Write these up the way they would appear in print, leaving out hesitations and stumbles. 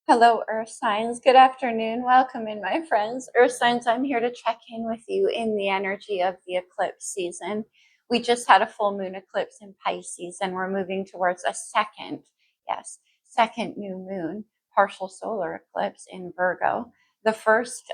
Hello, Earth signs. Good afternoon. Welcome in, my friends. Earth signs, I'm here to check in with you in the energy of the eclipse season. We just had a full moon eclipse in Pisces, and we're moving towards a second new moon, partial solar eclipse in Virgo. The first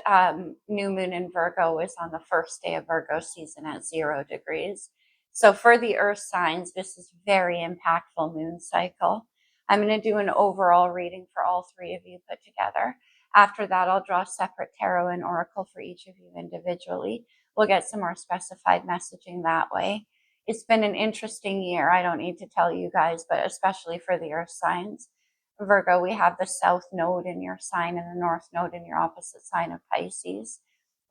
new moon in Virgo was on the first day of Virgo season at 0 degrees. So for the Earth signs, this is very impactful moon cycle. I'm going to do an overall reading for all three of you put together. After that, I'll draw separate tarot and oracle for each of you individually. We'll get some more specified messaging that way. It's been an interesting year. I don't need to tell you guys, but especially for the earth signs. Virgo, we have the south node in your sign and the north node in your opposite sign of Pisces.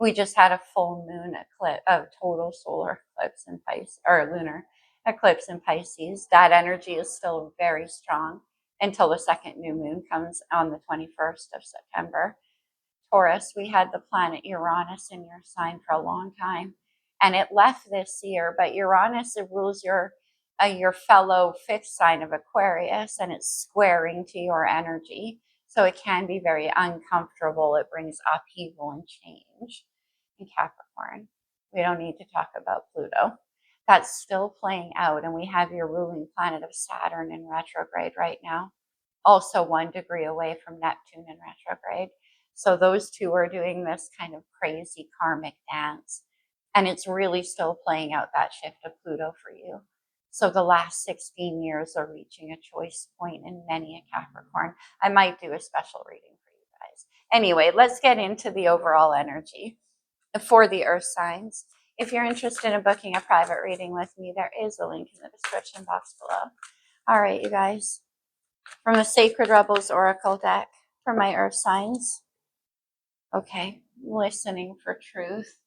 We just had a full moon eclipse, a total solar eclipse in Pisces, or lunar eclipse in Pisces. That energy is still very strong until the second new moon comes on the 21st of September. Taurus, we had the planet Uranus in your sign for a long time, and it left this year, but Uranus, it rules your fellow fifth sign of Aquarius, and it's squaring to your energy. So it can be very uncomfortable. It brings upheaval and change. In Capricorn, we don't need to talk about Pluto. That's still playing out, and we have your ruling planet of Saturn in retrograde right now, also 1 degree away from Neptune in retrograde. So those two are doing this kind of crazy karmic dance, and it's really still playing out that shift of Pluto for you. So the last 16 years are reaching a choice point in many a Capricorn. I might do a special reading for you guys. Anyway, let's get into the overall energy for the earth signs. If you're interested in booking a private reading with me, there is a link in the description box below. All right, you guys. From the Sacred Rebels Oracle deck for my earth signs. Okay, listening for truth.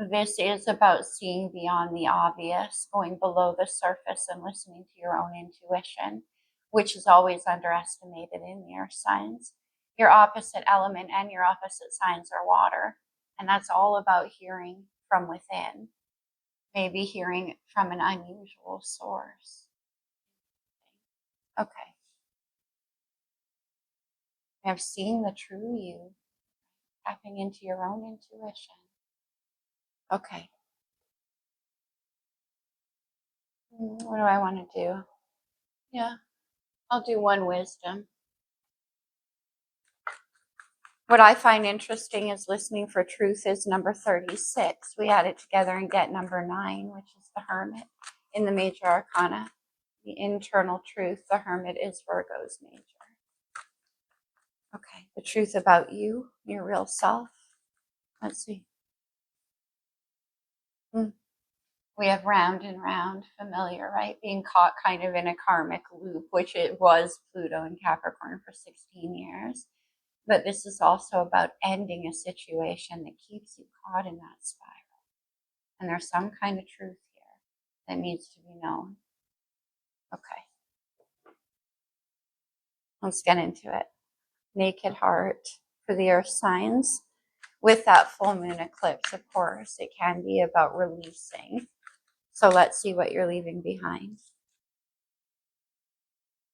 This is about seeing beyond the obvious, going below the surface and listening to your own intuition, which is always underestimated in the earth signs. Your opposite element and your opposite signs are water, and that's all about hearing from within, maybe hearing from an unusual source. Okay. I've seen the true you, tapping into your own intuition. Okay. What do I want to do? Yeah, I'll do one wisdom. What I find interesting is listening for truth is number 36. We add it together and get number 9, which is the Hermit in the major arcana. The internal truth, the Hermit, is Virgo's major. Okay, the truth about you, your real self. Let's see. We have round and round, familiar, right? Being caught kind of in a karmic loop, which it was Pluto in Capricorn for 16 years. But this is also about ending a situation that keeps you caught in that spiral. And there's some kind of truth here that needs to be known. Okay. Let's get into it. Naked heart for the earth signs. With that full moon eclipse, of course, it can be about releasing. So let's see what you're leaving behind.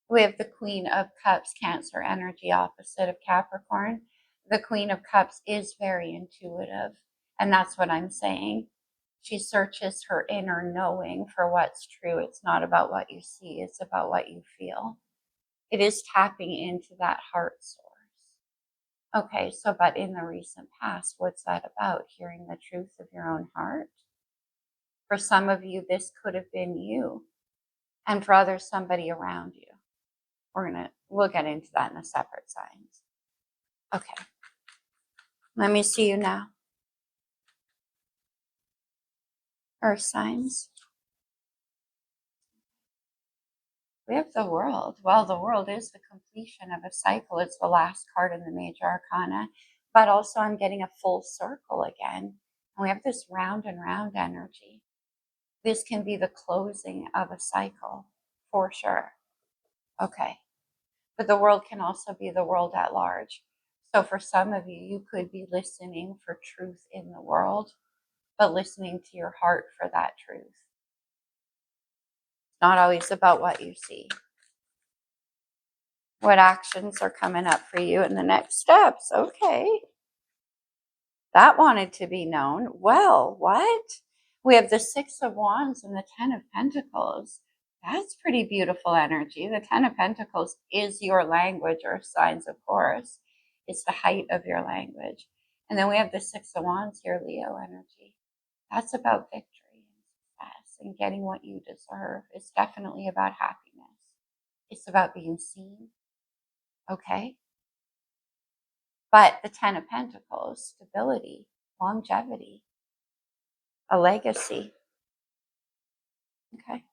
We have the Queen of Cups, Cancer energy opposite of Capricorn. The Queen of Cups is very intuitive, and that's what I'm saying. She searches her inner knowing for what's true. It's not about what you see, it's about what you feel. It is tapping into that heart source. Okay, so but in the recent past, what's that about? Hearing the truth of your own heart? For some of you, this could have been you, and for others, somebody around you. We'll get into that in the separate signs. Okay. Let me see you now. Earth signs. We have the World. Well, the World is the completion of a cycle. It's the last card in the major arcana. But also I'm getting a full circle again. And we have this round and round energy. This can be the closing of a cycle, for sure. Okay. But the world can also be the world at large. So for some of you, you could be listening for truth in the world, but listening to your heart for that truth. It's not always about what you see. What actions are coming up for you in the next steps? Okay. That wanted to be known. Well, what? We have the Six of Wands and the Ten of Pentacles. That's pretty beautiful energy. The Ten of Pentacles is your language, or signs, of course. It's the height of your language. And then we have the Six of Wands here, Leo energy. That's about victory and success and getting what you deserve. It's definitely about happiness. It's about being seen. Okay? But the Ten of Pentacles, stability, longevity, a legacy. Okay.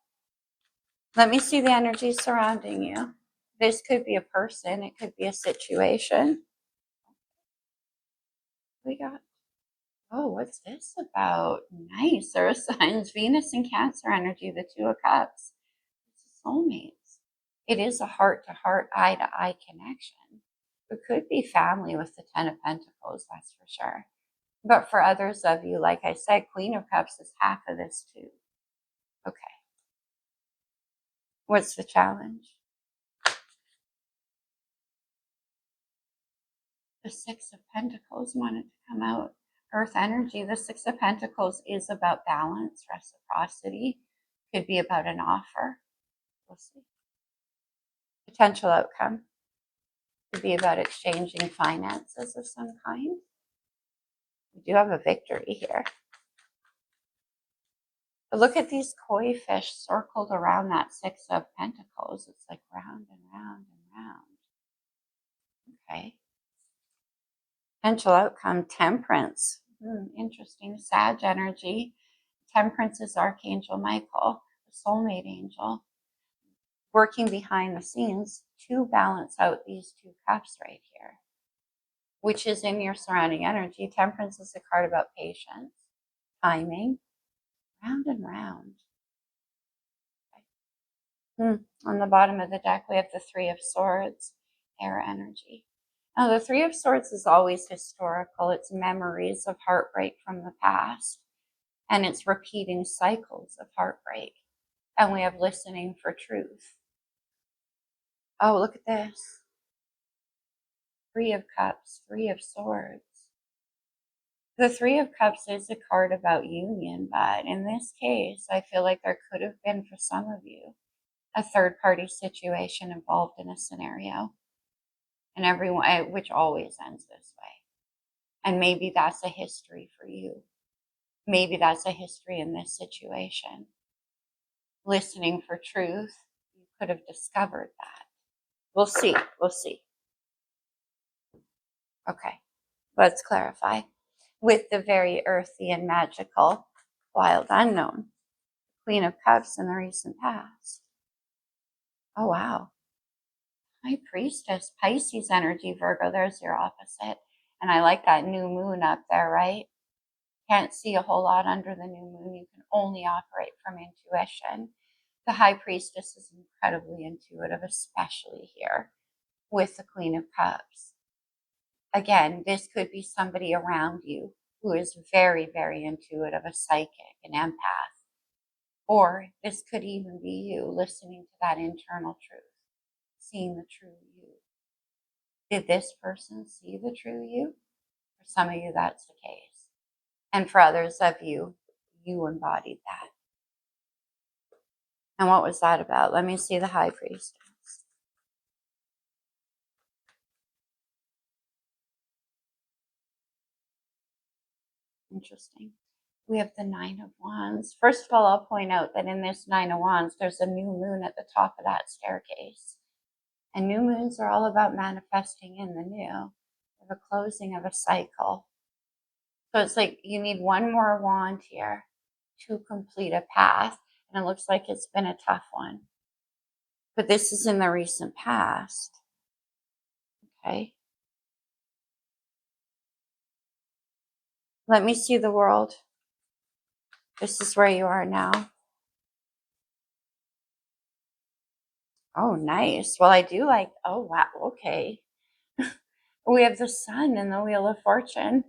Let me see the energy surrounding you. This could be a person. It could be a situation. We got, oh, what's this about? Nice. Earth signs, Venus and Cancer energy, the Two of Cups. It's soulmates. It is a heart-to-heart, eye-to-eye connection. It could be family with the Ten of Pentacles, that's for sure. But for others of you, like I said, Queen of Cups is half of this too. Okay. What's the challenge? The Six of Pentacles wanted to come out. Earth energy. The Six of Pentacles is about balance, reciprocity. Could be about an offer. We'll see. Potential outcome. Could be about exchanging finances of some kind. We do have a victory here. But look at these koi fish circled around that Six of Pentacles. It's like round and round and round. Okay. Potential outcome, Temperance. Interesting. Sag energy. Temperance is Archangel Michael, the soulmate angel, working behind the scenes to balance out these two cups right here, which is in your surrounding energy. Temperance is a card about patience, timing, round and round. Okay. On the bottom of the deck, we have the Three of Swords, air energy. Now, the Three of Swords is always historical. It's memories of heartbreak from the past, and it's repeating cycles of heartbreak. And we have listening for truth. Oh, look at this. Three of Cups, Three of Swords. The Three of Cups is a card about union, but in this case, I feel like there could have been, for some of you, a third-party situation involved in a scenario. And everyone, which always ends this way. And maybe that's a history for you. Maybe that's a history in this situation. Listening for truth, you could have discovered that. We'll see. We'll see. Okay, let's clarify. With the very earthy and magical, wild unknown, Queen of Cups in the recent past. Oh, wow. High Priestess, Pisces energy, Virgo, there's your opposite. And I like that new moon up there, right? Can't see a whole lot under the new moon. You can only operate from intuition. The High Priestess is incredibly intuitive, especially here with the Queen of Cups. Again, this could be somebody around you who is very, very intuitive, a psychic, an empath. Or this could even be you listening to that internal truth, seeing the true you. Did this person see the true you? For some of you, that's the case. And for others of you, you embodied that. And what was that about? Let me see the High Priestess. Interesting. We have the Nine of Wands. First of all, I'll point out that in this Nine of Wands, there's a new moon at the top of that staircase. And new moons are all about manifesting in the new, the closing of a cycle. So it's like you need one more wand here to complete a path. And it looks like it's been a tough one. But this is in the recent past. Okay. Let me see the world. This is where you are now. Oh, nice. Well, I do like, oh, wow. Okay. We have the Sun in the Wheel of Fortune.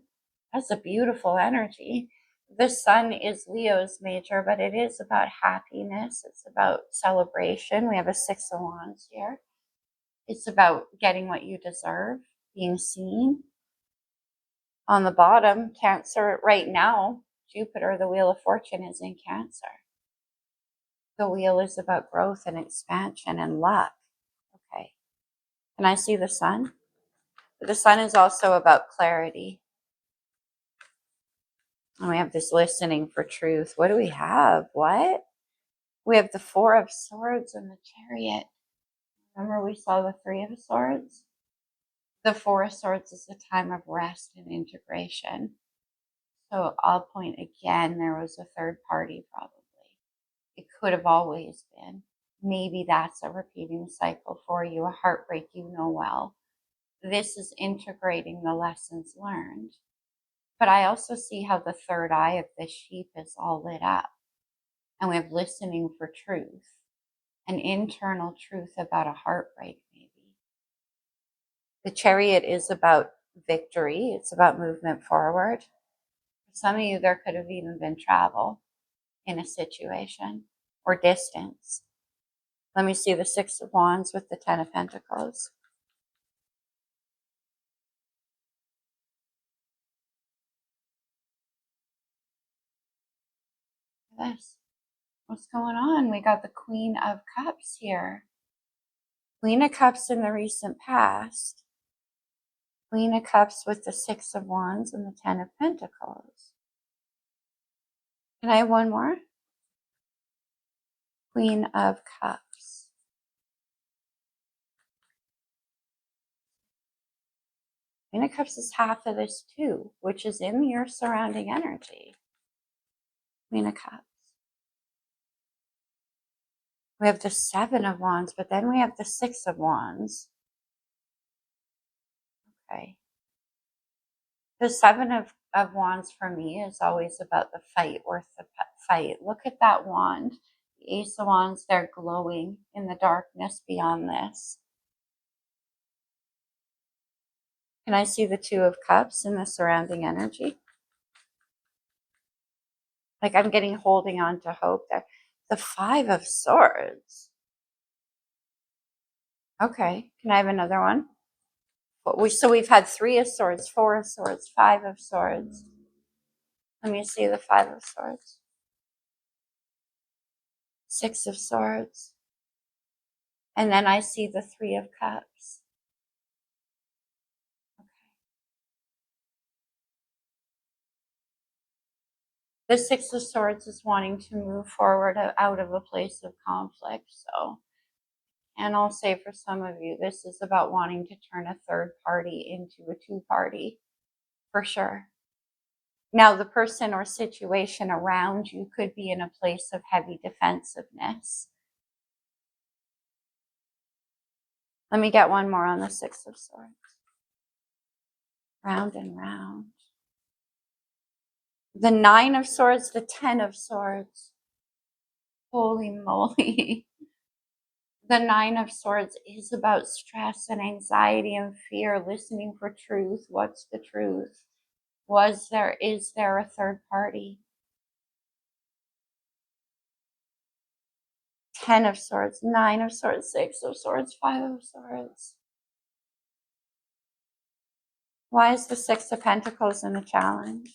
That's a beautiful energy. The Sun is Leo's major, but it is about happiness. It's about celebration. We have a Six of Wands here. It's about getting what you deserve, being seen. On the bottom, Cancer right now, Jupiter, the Wheel of Fortune, is in Cancer. The wheel is about growth and expansion and luck. Okay. Can I see the sun? The sun is also about clarity. And we have this listening for truth. What do we have? What? We have the Four of Swords and the Chariot. Remember we saw the Three of Swords? The Four of Swords is the time of rest and integration. So I'll point again, there was a third party probably. It could have always been. Maybe that's a repeating cycle for you, a heartbreak you know well. This is integrating the lessons learned. But I also see how the third eye of the sheep is all lit up. And we have listening for truth, an internal truth about a heartbreak, maybe. The Chariot is about victory. It's about movement forward. For some of you, there could have even been travel in a situation or distance. Let me see the Six of Wands with the Ten of Pentacles. This. What's going on? We got the Queen of Cups here. Queen of Cups in the recent past. Queen of Cups with the Six of Wands and the Ten of Pentacles. Can I have one more? Queen of Cups. Queen of Cups is half of this too, which is in your surrounding energy. Queen of Cups. We have the Seven of Wands, but then we have the Six of Wands. Okay. The Seven of Wands for me is always about the fight, worth the fight. Look at that wand. The Ace of Wands, they're glowing in the darkness beyond this. Can I see the Two of Cups in the surrounding energy? Like I'm getting holding on to hope there. The Five of Swords. Okay, can I have another one? So we've had Three of Swords, Four of Swords, Five of Swords. Let me see the Five of Swords. Six of Swords. And then I see the Three of Cups. Okay. The Six of Swords is wanting to move forward out of a place of conflict. So, and I'll say for some of you, this is about wanting to turn a third party into a two-party, for sure. Now, the person or situation around you could be in a place of heavy defensiveness. Let me get one more on the Six of Swords. Round and round. The Nine of Swords, the Ten of Swords. Holy moly. The Nine of Swords is about stress and anxiety and fear, listening for truth. What's the truth? Is there a third party? Ten of Swords, Nine of Swords, Six of Swords, Five of Swords. Why is the Six of Pentacles in the challenge?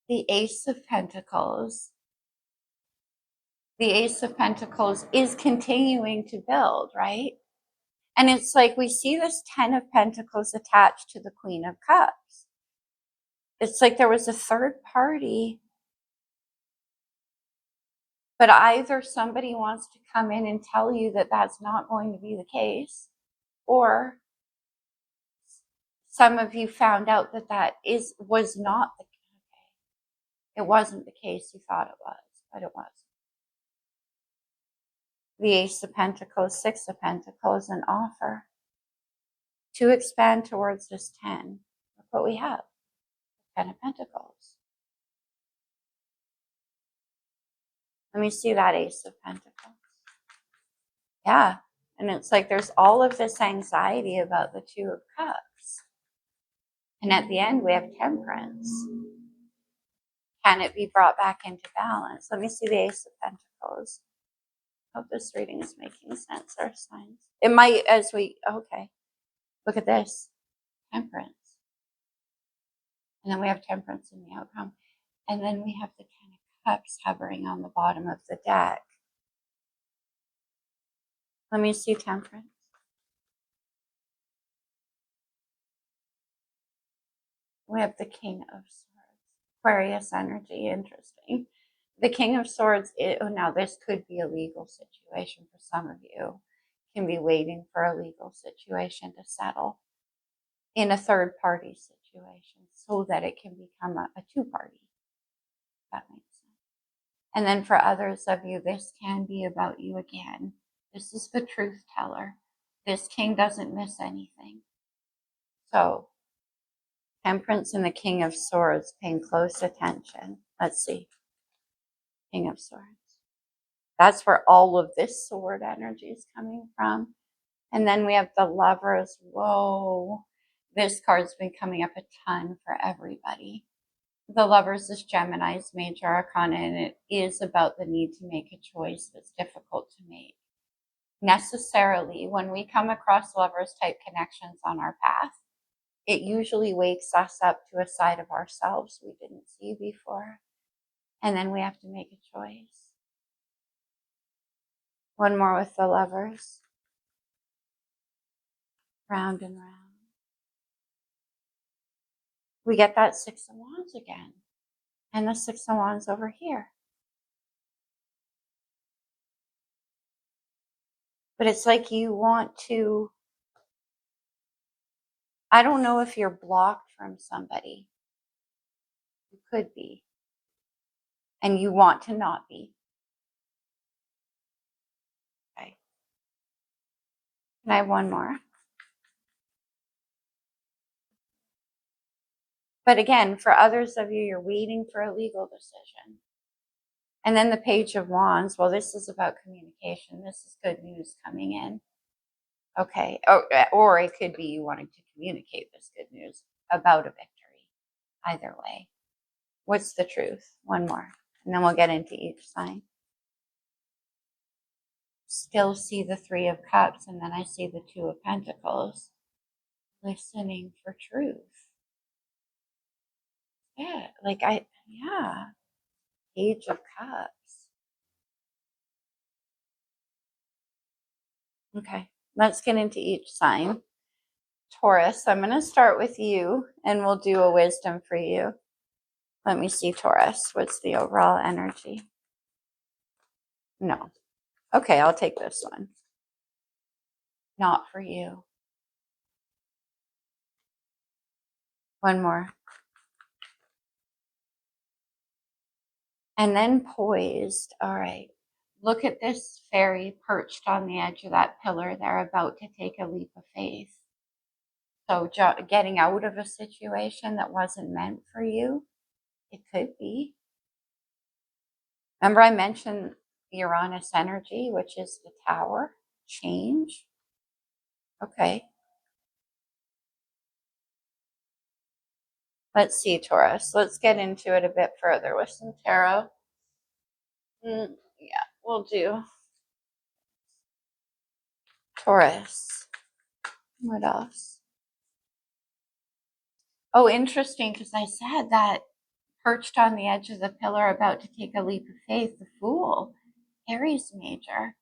The Ace of Pentacles. The Ace of Pentacles is continuing to build, right? And it's like we see this Ten of Pentacles attached to the Queen of Cups. It's like there was a third party, but either somebody wants to come in and tell you that that's not going to be the case, or some of you found out that was not the case. It wasn't the case you thought it was, but it was. The Ace of Pentacles, Six of Pentacles, an offer to expand towards this 10. Look what we have. 10 of Pentacles. Let me see that Ace of Pentacles. Yeah. And it's like there's all of this anxiety about the Two of Cups. And at the end, we have Temperance. Can it be brought back into balance? Let me see the Ace of Pentacles. Hope this reading is making sense, our signs. It might as we, okay. Look at this. Temperance. And then we have temperance in the outcome. And then we have the Ten of Cups hovering on the bottom of the deck. Let me see temperance. We have the King of Swords. Aquarius energy, interesting. The King of Swords, now this could be a legal situation for some of you. Can be waiting for a legal situation to settle in a third party situation so that it can become a two party. That makes sense. And then for others of you, this can be about you again. This is the truth teller. This king doesn't miss anything. So, Temperance and the King of Swords, paying close attention. Let's see. King of Swords. That's where all of this sword energy is coming from. And then we have the Lovers. Whoa. This card's been coming up a ton for everybody. The Lovers is Gemini's major arcana, and it is about the need to make a choice that's difficult to make. Necessarily, when we come across Lovers type connections on our path, it usually wakes us up to a side of ourselves we didn't see before. And then we have to make a choice. One more with the Lovers. Round and round. We get that Six of Wands again. And the Six of Wands over here. But it's like you want to, I don't know if you're blocked from somebody. You could be. And you want to not be. Okay. And I have one more. But again, for others of you, you're waiting for a legal decision. And then the Page of Wands. Well, this is about communication. This is good news coming in. Okay. Or it could be you wanting to communicate this good news about a victory. Either way. What's the truth? One more. And then we'll get into each sign. Still see the Three of Cups, and then I see the Two of Pentacles. Listening for truth. Yeah, Page of Cups. Okay, let's get into each sign. Taurus, I'm going to start with you, and we'll do a wisdom for you. Let me see, Taurus. What's the overall energy? No. Okay, I'll take this one. Not for you. One more. And then poised. All right. Look at this fairy perched on the edge of that pillar. They're about to take a leap of faith. So getting out of a situation that wasn't meant for you, it could be. Remember I mentioned Uranus energy, which is the Tower, change. Okay. Let's see, Taurus. Let's get into it a bit further with some tarot. Yeah, we'll do. Taurus. What else? Oh, interesting, because I said that perched on the edge of the pillar about to take a leap of faith, the Fool, Aries major.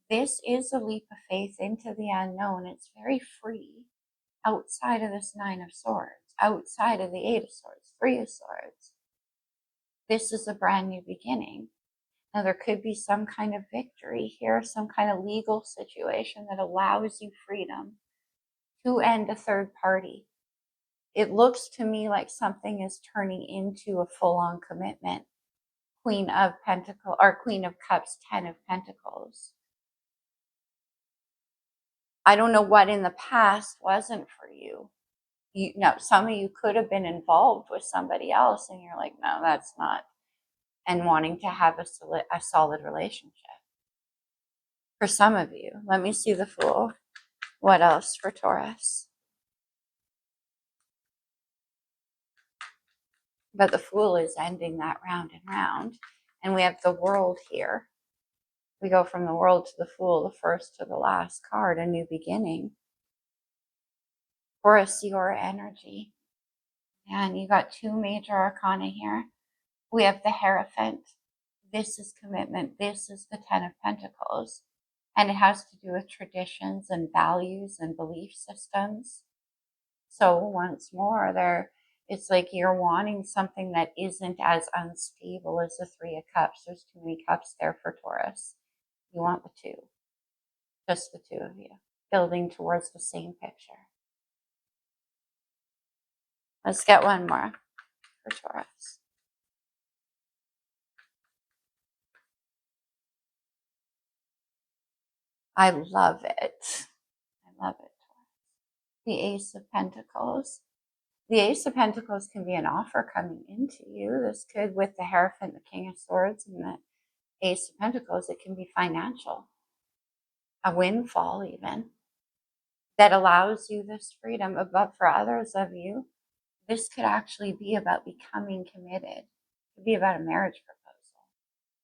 This is a leap of faith into the unknown. It's very free outside of this Nine of Swords, outside of the Eight of Swords, Three of Swords. This is a brand new beginning. Now, there could be some kind of victory here, some kind of legal situation that allows you freedom to end a third party. It looks to me like something is turning into a full-on commitment. Queen of Pentacles, or Queen of Cups, Ten of Pentacles. I don't know what in the past wasn't for you. Some of you could have been involved with somebody else, and you're like, no, that's not. And wanting to have a solid relationship. For some of you, let me see the Fool. What else for Taurus? But the Fool is ending that round and round. And we have the World here. We go from the World to the Fool, the first to the last card, a new beginning. Taurus, your energy. And you got two major arcana here. We have the Hierophant. This is commitment. This is the Ten of Pentacles. And it has to do with traditions and values and belief systems. So once more, it's like you're wanting something that isn't as unstable as the Three of Cups. There's too many cups there for Taurus. You want the two. Just the two of you. Building towards the same picture. Let's get one more for Taurus. I love it. I love it. The Ace of Pentacles. The Ace of Pentacles can be an offer coming into you. This could, with the Hierophant, the King of Swords, and the Ace of Pentacles, it can be financial. A windfall even. That allows you this freedom. But for others of you, this could actually be about becoming committed. It could be about a marriage proposal.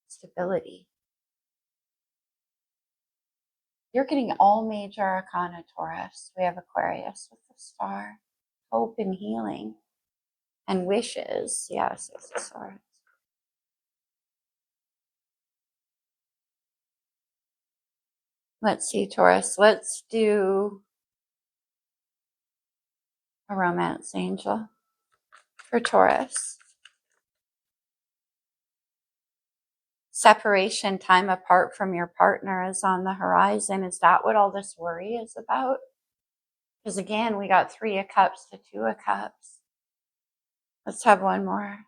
Stability. You're getting all major arcana, Taurus. We have Aquarius with the star. Hope and healing. And wishes. Yes, it's the Swords. Let's see, Taurus. Let's do a romance angel for Taurus. Separation, time apart from your partner is on the horizon. Is that what all this worry is about? Because again, we got Three of Cups to Two of Cups. Let's have one more.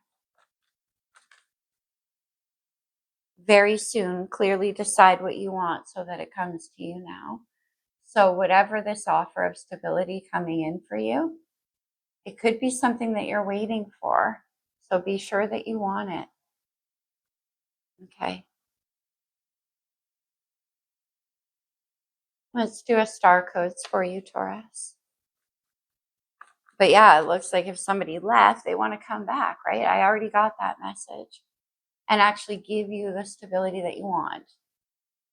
Very soon, clearly decide what you want so that it comes to you now. So whatever this offer of stability coming in for you, it could be something that you're waiting for. So be sure that you want it. Okay. Let's do a star codes for you, Taurus. But yeah, it looks like if somebody left, they want to come back, right? I already got that message. And actually give you the stability that you want.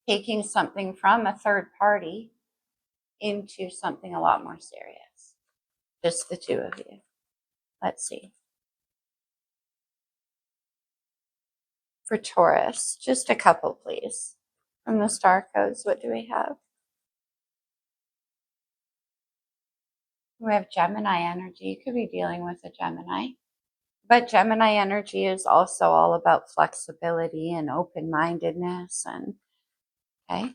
Taking something from a third party into something a lot more serious. Just the two of you. Let's see. For Taurus, just a couple, please. From the star codes, what do we have? We have Gemini energy. You could be dealing with a Gemini. But Gemini energy is also all about flexibility and open-mindedness. And okay.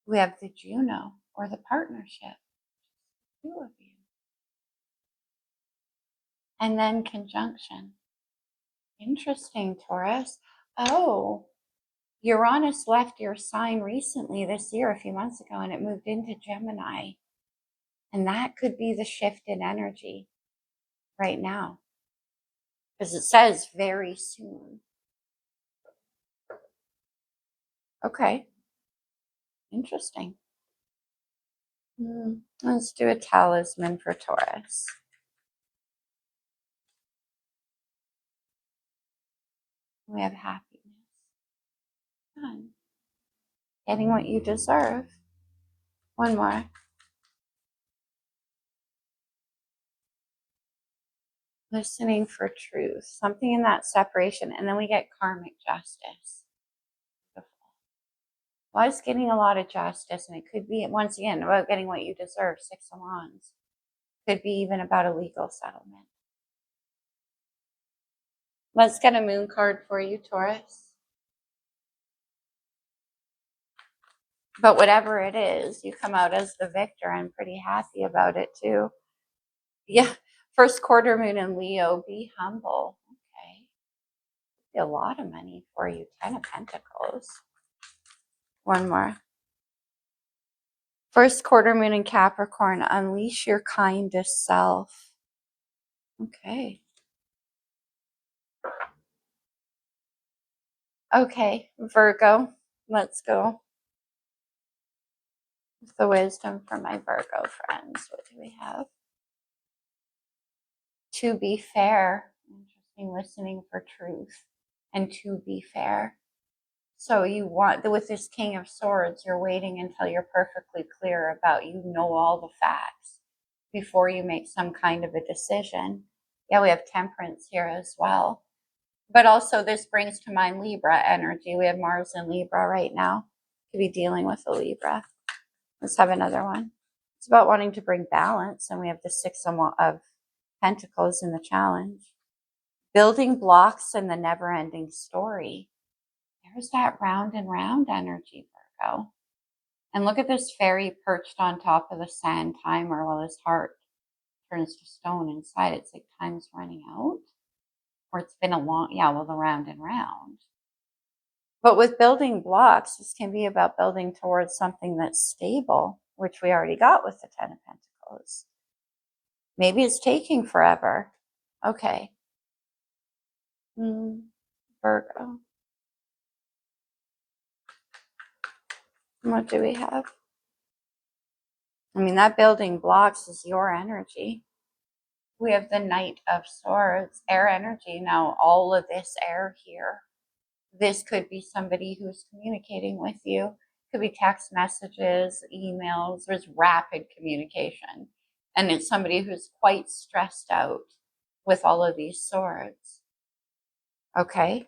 We have the Juno, or the partnership. Two of you. And then conjunction. Interesting, Taurus. Oh, Uranus left your sign recently this year, a few months ago, and it moved into Gemini. And that could be the shift in energy right now. Because it says very soon. Okay. Interesting. Let's do a talisman for Taurus. We have happiness. Fun. Getting what you deserve. One more. Listening for truth. Something in that separation. And then we get karmic justice. Well, I was getting a lot of justice, and it could be, once again, about getting what you deserve. Six of Wands. Could be even about a legal settlement. Let's get a moon card for you, Taurus. But whatever it is, you come out as the victor. I'm pretty happy about it too. Yeah. First quarter moon in Leo, be humble. Okay. Be a lot of money for you. 10 of Pentacles. One more. First quarter moon in Capricorn, unleash your kindest self. Okay. Okay, Virgo, let's go. With the wisdom for my Virgo friends, what do we have? To be fair. Interesting. asking, listening for truth, and to be fair. So you want, with this King of Swords, you're waiting until you're perfectly clear about, you know, all the facts before you make some kind of a decision. Yeah, we have Temperance here as well. But also this brings to mind Libra energy. We have Mars in Libra right now. Could be dealing with a Libra. Let's have another one. It's about wanting to bring balance, and we have the Six of Pentacles in the challenge. Building blocks and the never-ending story. There's that round and round energy, Virgo. And look at this fairy perched on top of the sand timer while his heart turns to stone inside. It's like time's running out. Or it's been a long, yeah, well, the round and round. But with building blocks, this can be about building towards something that's stable, which we already got with the Ten of Pentacles. Maybe it's taking forever. Okay. Virgo. What do we have? I mean, that building blocks is your energy. We have the Knight of Swords, air energy. Now, all of this air here, this could be somebody who's communicating with you. Could be text messages, emails. There's rapid communication. And it's somebody who's quite stressed out with all of these swords. Okay.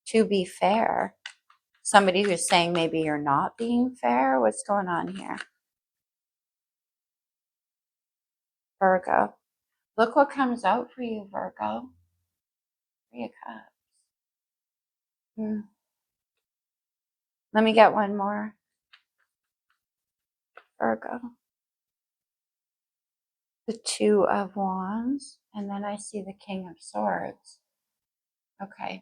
To be fair. Somebody who's saying maybe you're not being fair. What's going on here? Virgo. Look what comes out for you, Virgo. Three of Cups. Let me get one more. Virgo. The Two of Wands. And then I see the King of Swords. Okay.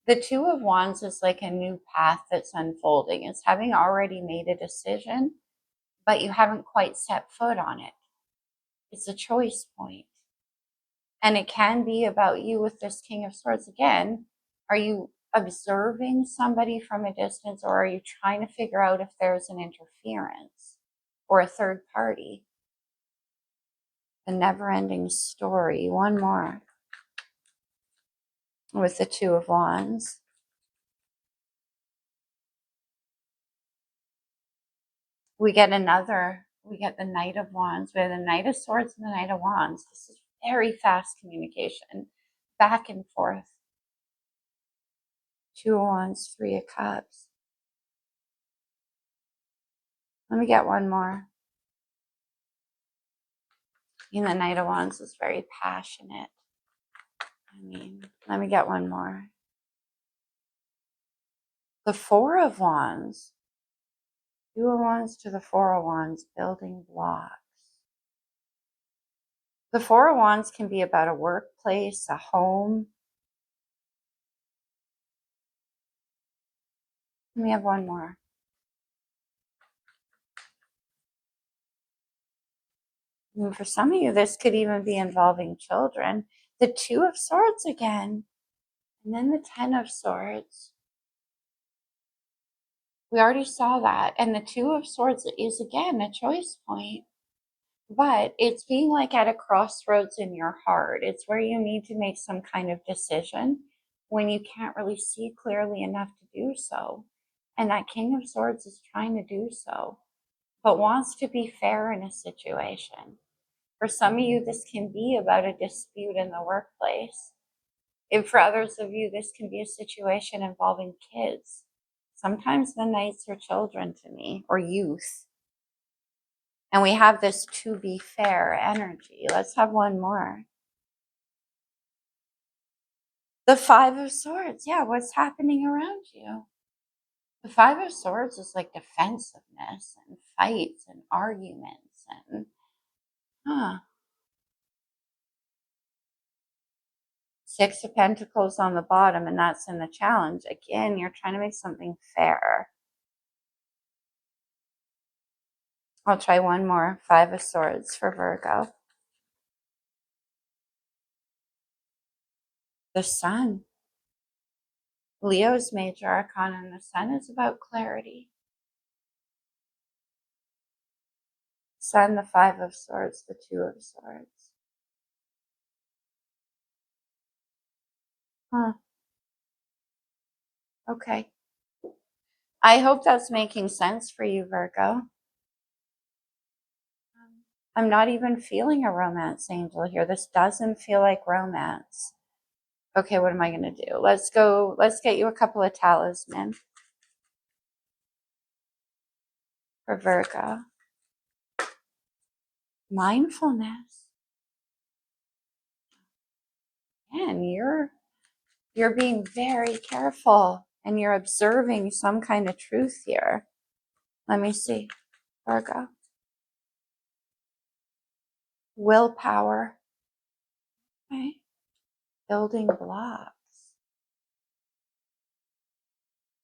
The Two of Wands is like a new path that's unfolding. It's having already made a decision, but you haven't quite set foot on it. It's a choice point. And it can be about you with this King of Swords. Again, are you observing somebody from a distance, or are you trying to figure out if there's an interference or a third party? The never-ending story. One more with the Two of Wands. We get the Knight of Wands. We have the Knight of Swords and the Knight of Wands. This is very fast communication, back and forth. Two of Wands, Three of Cups. Let me get one more. And the Knight of Wands is very passionate. Let me get one more. The Four of Wands. Two of Wands to the Four of Wands, building blocks. The Four of Wands can be about a workplace, a home. Let me have one more. And for some of you, this could even be involving children. The Two of Swords again. And then the Ten of Swords. We already saw that. And the Two of Swords is, again, a choice point. But it's being like at a crossroads in your heart. It's where you need to make some kind of decision when you can't really see clearly enough to do so. And that King of Swords is trying to do so, but wants to be fair in a situation. For some of you, this can be about a dispute in the workplace. And for others of you, this can be a situation involving kids. Sometimes the knights are children to me, or youth. And we have this to be fair energy. Let's have one more. The Five of Swords. Yeah, what's happening around you? The Five of Swords is like defensiveness and fights and arguments and, Six of Pentacles on the bottom, and that's in the challenge. Again, you're trying to make something fair. I'll try one more. Five of Swords for Virgo. The Sun. Leo's major arcana, and the Sun is about clarity. Sun, the Five of Swords, the Two of Swords. Huh. Okay. I hope that's making sense for you, Virgo. I'm not even feeling a romance angel here. This doesn't feel like romance. Okay, what am I going to do? Let's get you a couple of talisman for Virgo. Mindfulness. Man, you're being very careful and you're observing some kind of truth here. Let me see. Virgo. Willpower. Okay. Building blocks.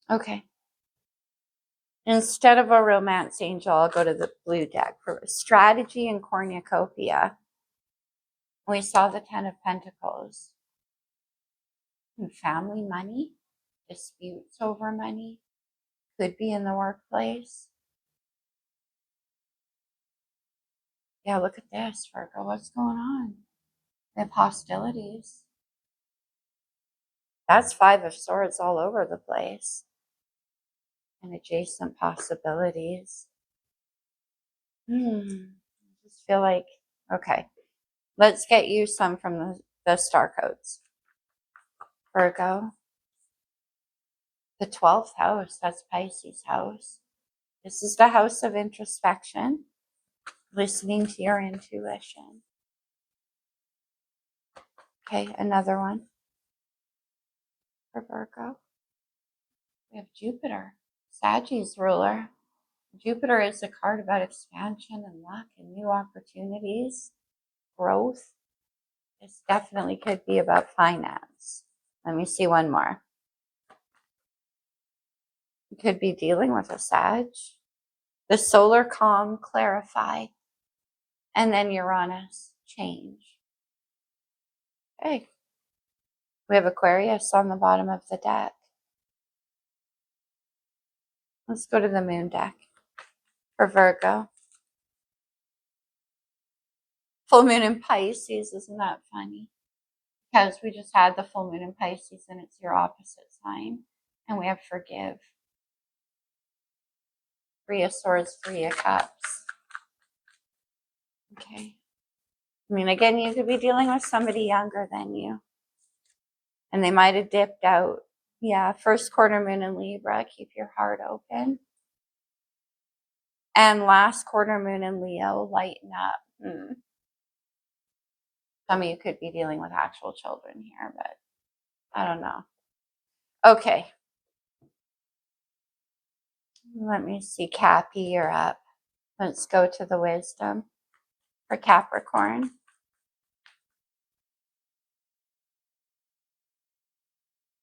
Okay. Instead of a romance angel, I'll go to the blue deck for strategy and cornucopia. We saw the 10 of Pentacles. And family money, disputes over money, could be in the workplace. Yeah, look at this, Virgo. What's going on? They have hostilities. That's 5 of Swords all over the place. And adjacent possibilities. I just feel like, okay, let's get you some from the star codes. Virgo. The 12th house, that's Pisces house. This is the house of introspection, listening to your intuition. Okay, another one for Virgo. We have Jupiter, Sagittarius ruler. Jupiter is a card about expansion and luck and new opportunities, growth. This definitely could be about finance. Let me see one more. You could be dealing with a Sag. The solar calm, clarify, and then Uranus, change. Okay. We have Aquarius on the bottom of the deck. Let's go to the moon deck for Virgo. Full moon in Pisces, isn't that funny? Because we just had the full moon in Pisces and it's your opposite sign. And we have forgive. 3 of Swords, 3 of Cups. Okay. I mean, again, you could be dealing with somebody younger than you. And they might have dipped out. Yeah, first quarter moon in Libra, keep your heart open. And last quarter moon in Leo, lighten up. Some of you could be dealing with actual children here, but I don't know. Okay. Let me see. Cappy, you're up. Let's go to the wisdom for Capricorn.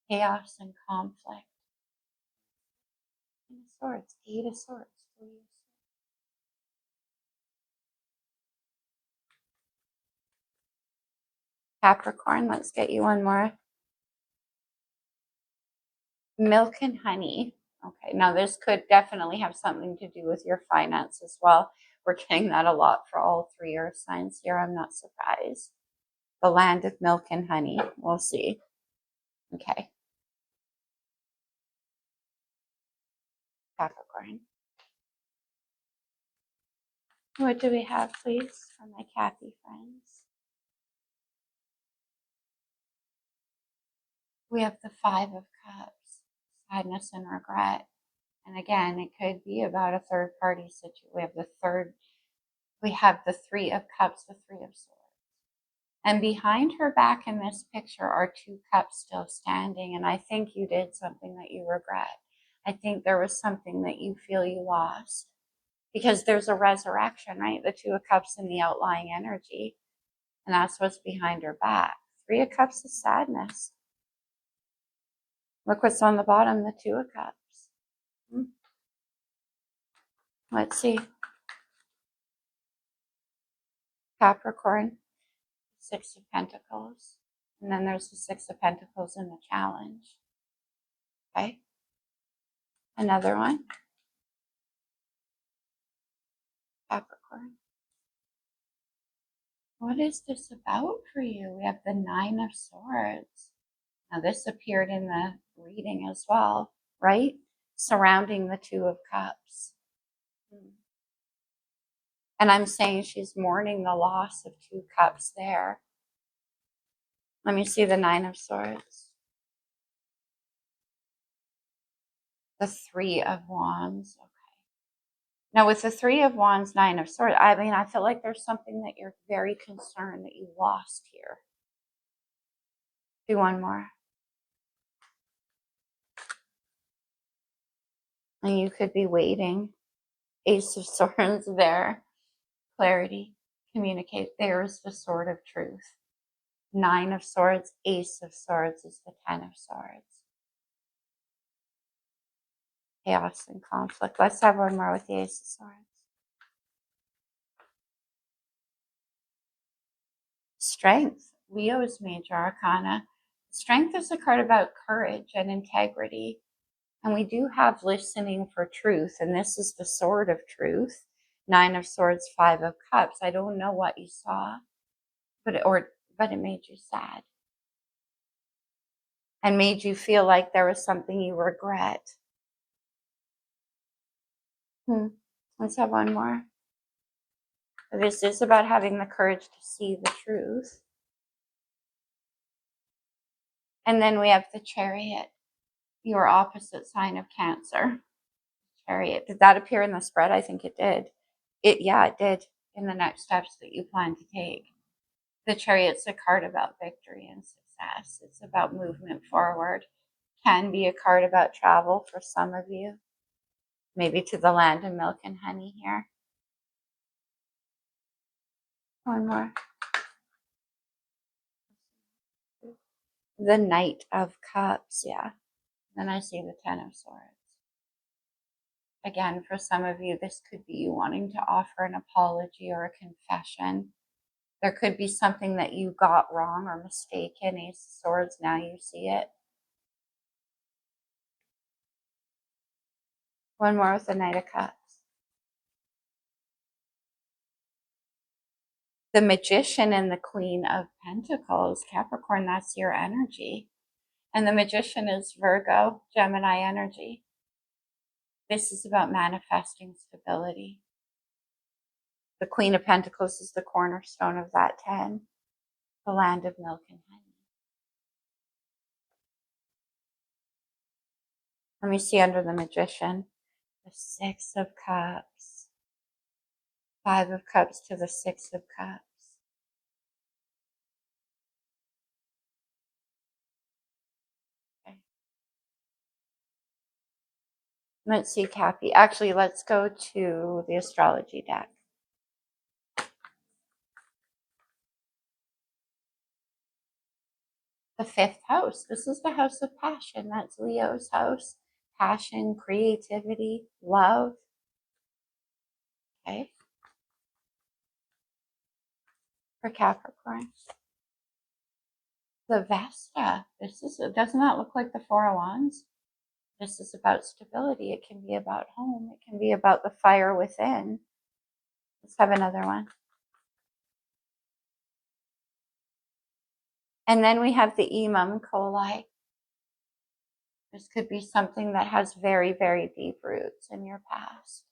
Chaos and conflict. 8 of Swords, 8 of Swords, 3 of Swords. Capricorn, let's get you one more. Milk and honey. Okay, now this could definitely have something to do with your finance as well. We're getting that a lot for all 3 earth signs here. I'm not surprised. The land of milk and honey. We'll see. Okay. Capricorn. What do we have, please, for my Cappy friends? We have the 5 of Cups, sadness and regret. And again, it could be about a third party situation. We have the 3 of Cups, the 3 of Swords. And behind her back in this picture are 2 cups still standing. And I think you did something that you regret. I think there was something that you feel you lost. Because there's a resurrection, right? The 2 of Cups in the outlying energy. And that's what's behind her back. 3 of Cups is sadness. Look what's on the bottom, the 2 of Cups. Let's see. Capricorn, 6 of Pentacles. And then there's the 6 of Pentacles in the challenge. Okay. Another one. Capricorn. What is this about for you? We have the 9 of Swords. Now, this appeared in the reading as well, right? Surrounding the Two of Cups. And I'm saying she's mourning the loss of 2 cups there. Let me see the 9 of Swords. The 3 of Wands. Okay. Now, with the 3 of Wands, 9 of Swords, I mean, I feel like there's something that you're very concerned that you lost here. Do one more. And you could be waiting. Ace of Swords there. Clarity. Communicate. There's the Sword of Truth. 9 of Swords. Ace of Swords is the 10 of Swords. Chaos and conflict. Let's have one more with the Ace of Swords. Strength. Leo's major arcana. Strength is a card about courage and integrity. And we do have listening for truth. And this is the Sword of Truth. 9 of Swords, 5 of Cups. I don't know what you saw, but it made you sad. And made you feel like there was something you regret. Let's have one more. This is about having the courage to see the truth. And then we have the Chariot, your opposite sign of Cancer. Chariot. Did that appear in the spread? I think it did. It did in the next steps that you plan to take. The Chariot's a card about victory and success. It's about movement forward. Can be a card about travel for some of you. Maybe to the land of milk and honey here. One more. The Knight of Cups, yeah. Then I see the 10 of Swords. Again, for some of you, this could be you wanting to offer an apology or a confession. There could be something that you got wrong or mistaken. Ace of Swords, now you see it. One more with the Knight of Cups. The Magician and the Queen of Pentacles. Capricorn, that's your energy. And the Magician is Virgo, Gemini energy. This is about manifesting stability. The Queen of Pentacles is the cornerstone of that 10, the land of milk and honey. Let me see under the Magician, the 6 of Cups, 5 of Cups to the 6 of Cups. Okay. Let's see, Cappy. Actually, let's go to the astrology deck. The 5th house. This is the house of passion. That's Leo's house. Passion, creativity, love. Okay. For Capricorn. The Vesta. Doesn't that look like the 4 of Wands? This is about stability. It can be about home. It can be about the fire within. Let's have another one. And then we have the Imam Coli. This could be something that has very, very deep roots in your past.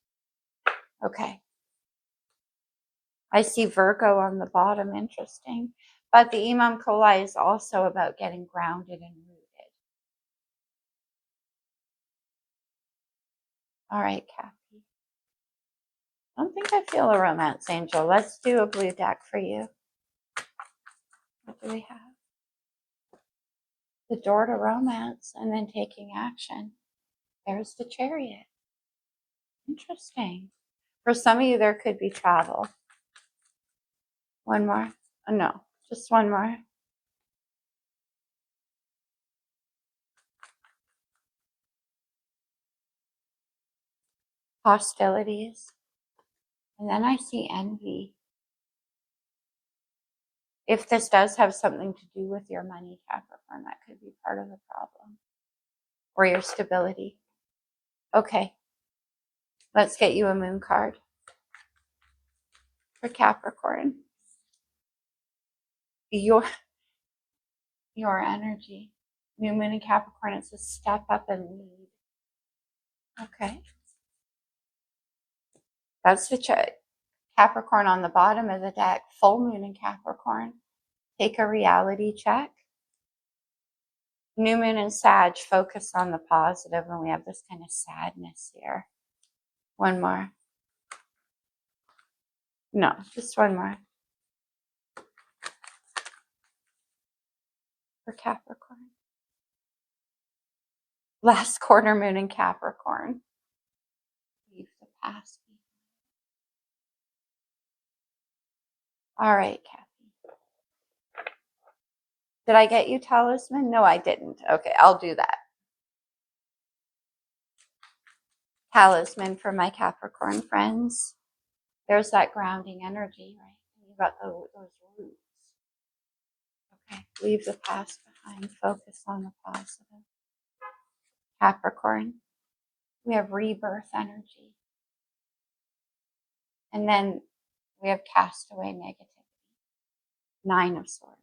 Okay. I see Virgo on the bottom. Interesting. But the Imam Coli is also about getting grounded and rooted. All right, Kathy. I don't think I feel a romance angel. Let's do a blue deck for you. What do we have? The door to romance and then taking action. There's the Chariot. Interesting. For some of you, there could be travel. One more. Oh, no, just one more. Hostilities. And then I see envy. If this does have something to do with your money, Capricorn, that could be part of the problem. Or your stability. Okay. Let's get you a moon card. For Capricorn. Your energy. New moon in Capricorn, it's a step up and lead. Okay. That's the Capricorn on the bottom of the deck. Full moon in Capricorn. Take a reality check. New moon in Sag, focus on the positive, and we have this kind of sadness here. One more. No, just one more. For Capricorn. Last quarter moon in Capricorn. Leave the past. All right, Kathy. Did I get you talisman? No, I didn't. Okay, I'll do that. Talisman for my Capricorn friends. There's that grounding energy, right? You got those roots. Okay, leave the past behind. Focus on the positive. Capricorn, we have rebirth energy. And then we have cast away negativity. 9 of Swords,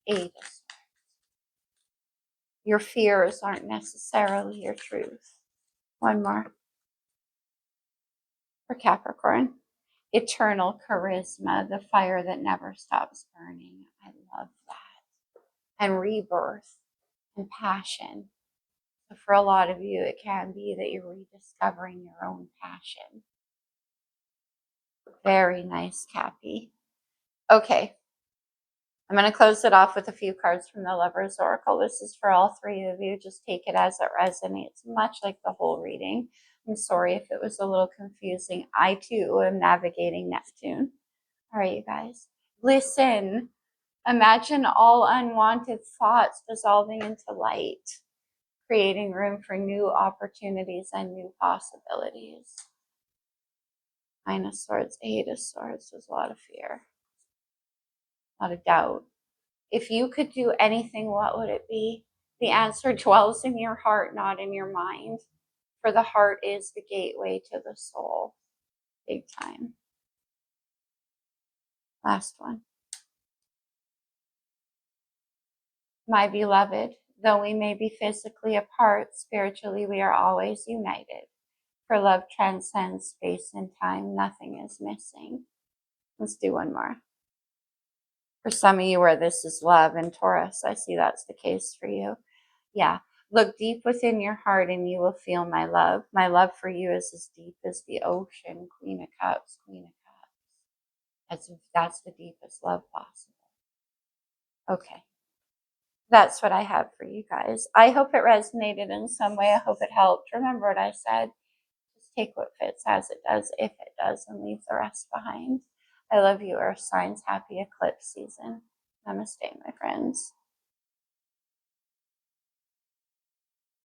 8 of Swords. Your fears aren't necessarily your truth. One more. For Capricorn, eternal charisma, the fire that never stops burning. I love that. And rebirth and passion. So for a lot of you, it can be that you're rediscovering your own passion. Very nice, Cappy. Okay. I'm going to close it off with a few cards from the Lover's Oracle. This is for all 3 of you. Just take it as it resonates, much like the whole reading. I'm sorry if it was a little confusing. I, too, am navigating Neptune. All right, you guys. Listen. Imagine all unwanted thoughts dissolving into light, creating room for new opportunities and new possibilities. 9 of Swords, 8 of Swords. There's a lot of fear, a lot of doubt. If you could do anything, what would it be? The answer dwells in your heart, not in your mind. For the heart is the gateway to the soul. Big time. Last one. My beloved, though we may be physically apart, spiritually we are always united. For love transcends space and time. Nothing is missing. Let's do one more. For some of you where this is love and Taurus, I see that's the case for you. Yeah. Look deep within your heart and you will feel my love. My love for you is as deep as the ocean. Queen of Cups, Queen of Cups. That's the deepest love possible. Okay. That's what I have for you guys. I hope it resonated in some way. I hope it helped. Remember what I said. Just take what fits as it does, if it does, and leave the rest behind. I love you, Earth signs. Happy eclipse season. Namaste, my friends.